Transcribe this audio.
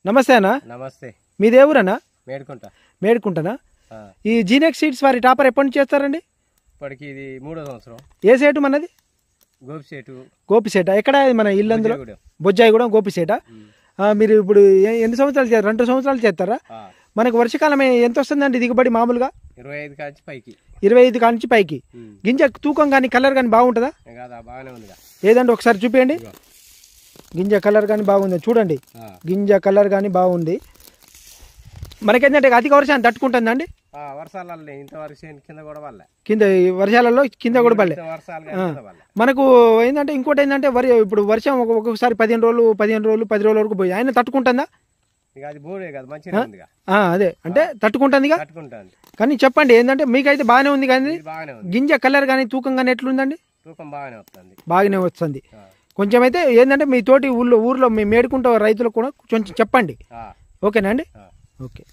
నమస్తే అన్న. నమస్తే. మీది ఏ ఊరన్నా? మేడుకుంటనా. ఈ జీనెక్స్ సీడ్స్ వారి టాపర్ ఎప్పటి నుంచి చేస్తారండి? ఇప్పటికి ఇది 3వ సంవత్సరం. ఏ సేటు మనది? గోపిసేట. ఎక్కడ మన ఇల్లు? అందులో బొజ్జాయిగూడెం గోపిసేట. మీరు ఇప్పుడు ఎన్ని సంవత్సరాలు చేస్తారు? 2 సంవత్సరాలు చేస్తారా? మనకు వర్షకాలం ఎంత వస్తుందండి దిగుబడి మామూలుగా? 25 కాంచి పైకి. గింజ తూకం కానీ కలర్ కానీ బాగుంటుందా? ఏదండి ఒకసారి చూపించండి. గింజ కలర్ కానీ బాగుంది చూడండి. గింజ కలర్ కానీ బాగుంది. మనకేంటంటే అధిక వర్షాన్ని తట్టుకుంటుందండి. కింద వర్షాలలో కింద కూడా పడలే. మనకు ఏంటంటే ఇంకోటి ఏంటంటే ఇప్పుడు వర్షం ఒక్కొక్కసారి 15 రోజులు 10 రోజుల వరకు పోయి ఆయన తట్టుకుంటుందా? అదే అంటే తట్టుకుంటుంది. కానీ చెప్పండి ఏంటంటే మీకైతే బాగానే ఉంది కానీ గింజ కలర్ కానీ తూకం కానీ ఎట్లుందండి? బాగానే వస్తుంది. కొంచెం అయితే ఏంటంటే మీ తోటి ఊర్లో మీ మేడుకుంట రైతులకు కూడా కొంచెం చెప్పండి. ఓకేనా అండి? ఓకే.